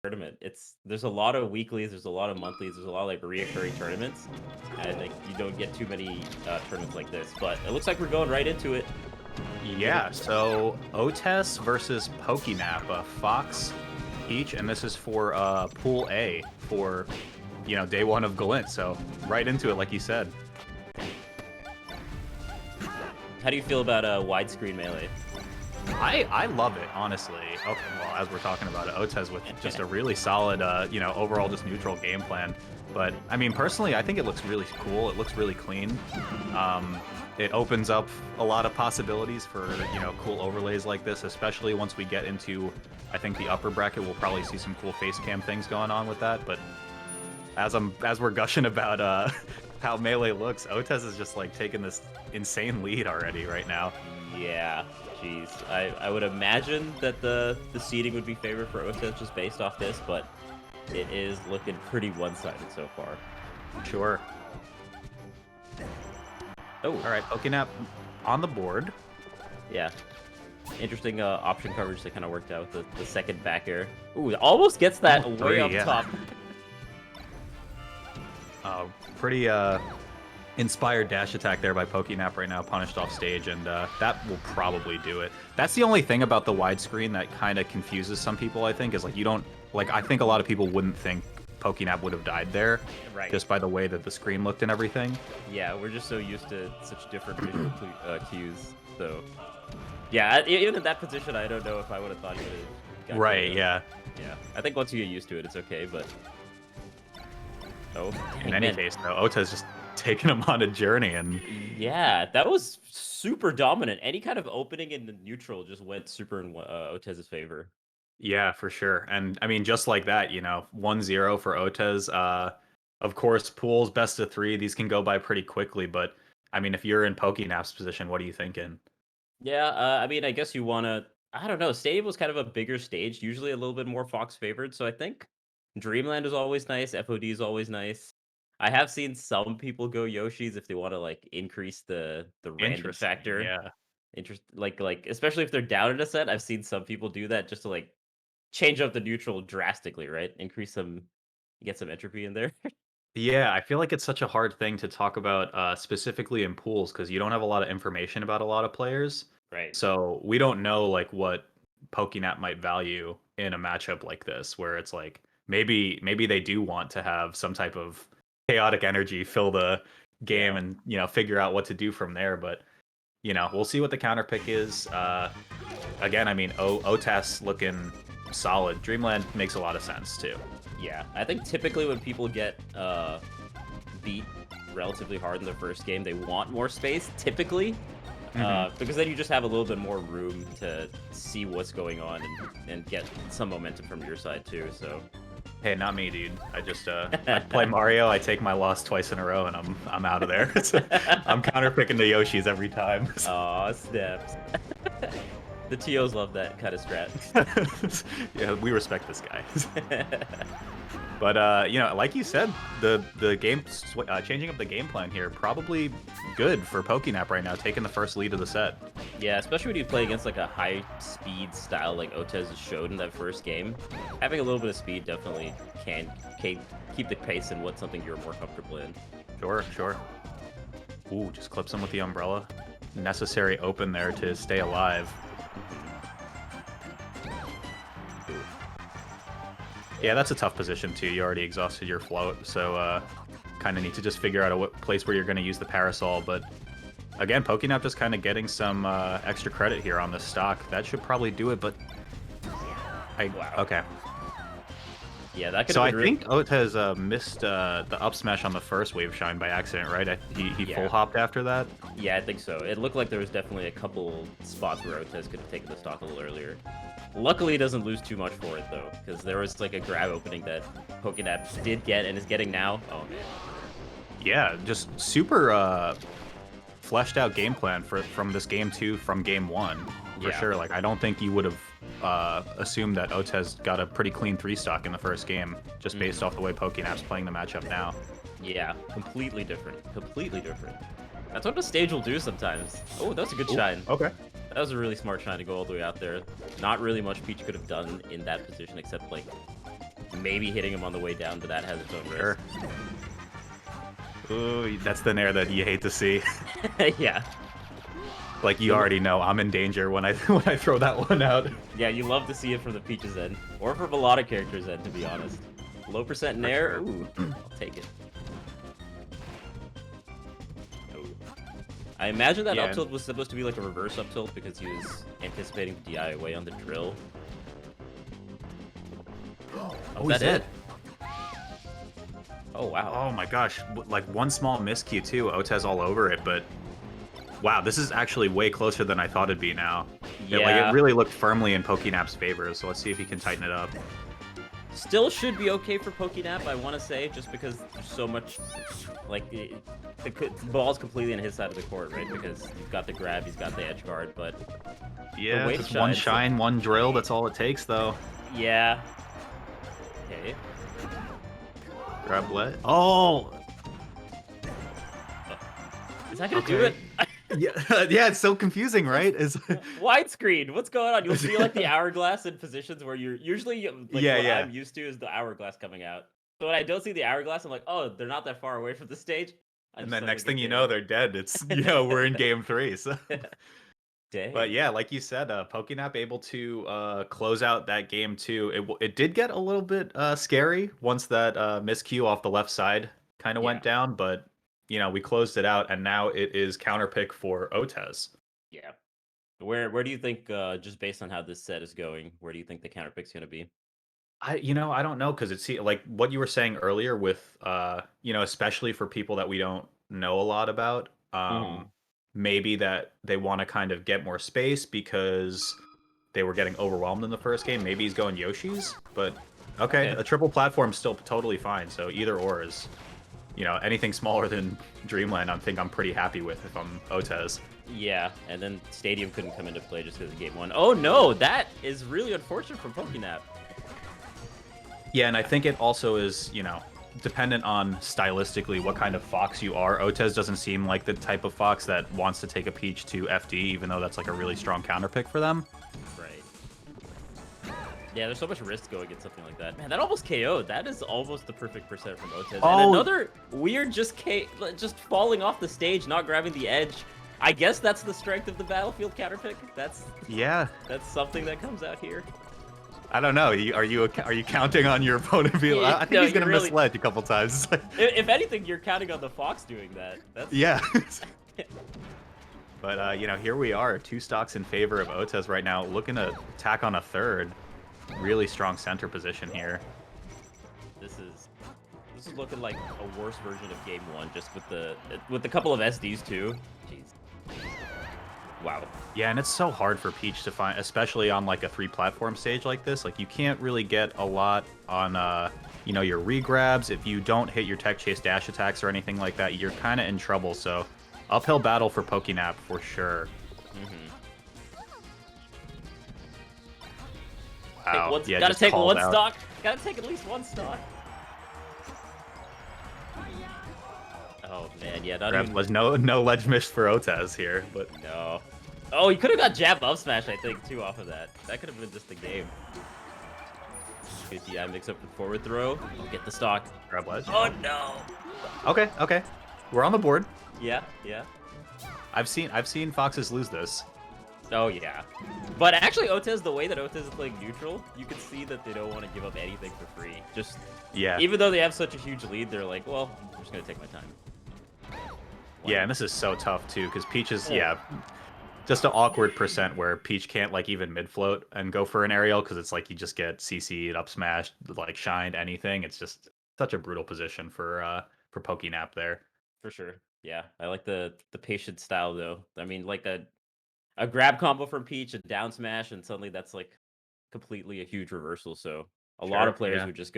tournament. There's a lot of weeklies, there's a lot of monthlies, there's a lot of like reoccurring tournaments, and like you don't get too many tournaments like this. But it looks like we're going right into it. Yeah, so OTeS versus Pokenap, Fox each, and this is for Pool A for, day one of Galint, so right into it, like you said. How do you feel about widescreen melee? I love it, honestly. Okay, well, as we're talking about it, OTeS with just a really solid, overall just neutral game plan. But, I mean, personally, I think it looks really cool. It looks really clean. It opens up a lot of possibilities for, cool overlays like this, especially once we get into, I think, the upper bracket. We'll probably see some cool face cam things going on with that. But as we're gushing about how Melee looks, OTeS is just, like, taking this insane lead already right now. Yeah, jeez. I would imagine that the seeding would be favored for OTeS just based off this, but it is looking pretty one-sided so far. Sure. Oh, all right, Pokenap on the board. Yeah. Interesting option coverage that kind of worked out with the second back air. Ooh, it almost gets that way up top. Pretty inspired dash attack there by Pokenap right now, punished off stage, and that will probably do it. That's the only thing about the widescreen that kind of confuses some people, I think, is like you don't, like, I think a lot of people wouldn't think Pokenap would have died there, right? Just by the way that the screen looked and everything. Yeah, we're just so used to such different visual cues, so yeah, even in that position, I don't know if I would have thought he would have. Right? Yeah. Yeah. I think once you get used to it, it's okay. But in any case, though, OTeS just taking him on a journey, and yeah, that was super dominant. Any kind of opening in the neutral just went super in OTeS's favor. Yeah, for sure. And I mean, just like that, 1-0 for OTeS. Of course, pools best of 3. These can go by pretty quickly, but I mean, if you're in Pokenap's position, what are you thinking? Yeah, I mean, I guess you want to. I don't know. Stadium was kind of a bigger stage, usually a little bit more Fox favored. So I think Dreamland is always nice. FOD is always nice. I have seen some people go Yoshi's if they want to like increase the random factor. Yeah. Like especially if they're down in a set. I've seen some people do that just to like change up the neutral drastically, right? Increase some, get some entropy in there. Yeah, I feel like it's such a hard thing to talk about specifically in pools because you don't have a lot of information about a lot of players. Right. So we don't know like what Pokenap might value in a matchup like this, where it's like maybe they do want to have some type of chaotic energy fill the game and figure out what to do from there. But we'll see what the counter pick is. Again, I mean, OTeS looking solid. Dreamland makes a lot of sense too. Yeah, I think typically when people get beat relatively hard in the first game, they want more space, typically, because then you just have a little bit more room to see what's going on and get some momentum from your side too. So, hey, not me, dude. I just I play Mario. I take my loss twice in a row, and I'm out of there. So I'm counterpicking the Yoshis every time. Aw, snaps. The TOs love that kind of strat. Yeah, we respect this guy. But like you said, the game changing up the game plan here probably good for Pokenap right now, taking the first lead of the set. Yeah, especially when you play against like a high speed style like OTeS showed in that first game. Having a little bit of speed definitely can keep the pace in what's something you're more comfortable in. Sure. Ooh, just clips him with the umbrella. Necessary open there to stay alive. Yeah, that's a tough position too. You already exhausted your float, so kind of need to just figure out a place where you're going to use the parasol. But again, Pokenap just kind of getting some extra credit here on the stock. That should probably do it, but Wow. Okay. Yeah, that could. So I think OTeS missed the up smash on the first wave shine by accident, right? He full hopped after that. Yeah, I think so. It looked like there was definitely a couple spots where OTeS could have taken the stock a little earlier. Luckily, he doesn't lose too much for it though, because there was like a grab opening that Pokenap did get and is getting now. Oh man. Yeah, just super fleshed out game plan from this game 2 from game 1 for sure. Like I don't think you would have assumed that OTeS got a pretty clean 3-stock in the first game just based off the way Pokenap's playing the matchup now. Yeah, completely different. Completely different. That's what the stage will do sometimes. Oh, that was a good shine. Okay. That was a really smart shine to go all the way out there. Not really much Peach could have done in that position except like maybe hitting him on the way down, but that has its own Sure. risk. Ooh, that's the nair that you hate to see. Yeah. Like you already know I'm in danger when I when I throw that one out. Yeah, you love to see it from the Peach's end. Or from a lot of characters' end, to be honest. Low percent nair? sure. Ooh, I'll take it. Ooh. I imagine that Yeah. up tilt was supposed to be like a reverse up tilt because he was anticipating the DI away on the drill. Oh, Is that he's it? Oh, wow. Oh my gosh, like one small miscue too, OTeS all over it, but wow, this is actually way closer than I thought it'd be now. Like, Yeah. it really looked firmly in Pokenap's favor, so let's see if he can tighten it up. Still should be okay for Pokenap, I want to say, just because there's so much, like, the ball's completely on his side of the court, right? Because he's got the grab, he's got the edge guard, but Yeah, wave just one shines- shine, one drill, that's all it takes though. yeah. Okay. Grab what? Oh! Is that gonna do Okay. it? Yeah, yeah, it's so confusing, right? Is Widescreen, what's going on? You'll see like the hourglass in positions where you're usually like Yeah, what yeah. I'm used to is the hourglass coming out. So when I don't see the hourglass, I'm like, oh, they're not that far away from the stage. I And just then don't next think thing you it's know, there. they're dead. It's we're in game 3. So. Dang. But yeah, like you said, Pokenap able to close out that game too. It did get a little bit scary once that miscue off the left side kind of went Yeah. down, but we closed it out, and now it is counter pick for OTeS. Yeah. Where do you think, just based on how this set is going, where do you think the counter pick's gonna be? I don't know because it's like what you were saying earlier with especially for people that we don't know a lot about. Mhm. Maybe that they want to kind of get more space because they were getting overwhelmed in the first game. Maybe he's going Yoshi's, but okay, Okay. a triple platform's still totally fine. So either or is, anything smaller than Dreamland, I think I'm pretty happy with if I'm OTeS. Yeah, and then Stadium couldn't come into play just because of game 1. Oh no, that is really unfortunate for Pokenap. Yeah, and I think it also is, dependent on stylistically what kind of fox you are. OTeS doesn't seem like the type of fox that wants to take a peach to FD, even though that's like a really strong counter pick for them. Right. Yeah, there's so much risk going against something like that. Man, that almost KO'd. That is almost the perfect percent from OTeS. Oh. And another weird just falling off the stage, not grabbing the edge. I guess that's the strength of the Battlefield counter pick. That's something that comes out here. I don't know. Are you counting on your opponent being? I think No, he's gonna you really- misledge a couple times. If anything, you're counting on the Fox doing that. That's Yeah. But here we are, 2 stocks in favor of OTeS right now, looking to tack on a third. Really strong center position here. This is looking like a worse version of game 1, just with the couple of SDs too. Jeez. Wow. Yeah, and it's so hard for Peach to find, especially on like a 3-platform stage like this. Like you can't really get a lot on your regrabs. If you don't hit your tech chase dash attacks or anything like that, you're kind of in trouble. So uphill battle for Pokenap for sure. Wow. Yeah, gotta just take called one out. stock. Gotta take at least one stock. Oh man, yeah, not There even was no ledge miss for OTeS here, but no. Oh, he could have got jab up smash, I think, too, off of that. That could have been just the game. Good DI mix up the forward throw. I'll get the stock. grab ledge. Oh no. Okay. We're on the board. Yeah. I've seen Foxes lose this. Oh yeah. But actually, OTeS, the way that OTeS is playing neutral, you can see that they don't want to give up anything for free. Just Yeah. even though they have such a huge lead, they're like, well, I'm just gonna take my time. Yeah, and this is so tough too, because Peach is just an awkward percent where Peach can't like even mid float and go for an aerial because it's like you just get CC'd, up smashed, like shined, anything. It's just such a brutal position for Pokenap there. For sure. Yeah, I like the patient style though. I mean, like a grab combo from Peach, a down smash, and suddenly that's like completely a huge reversal. So a lot Sure, of players yeah. would just go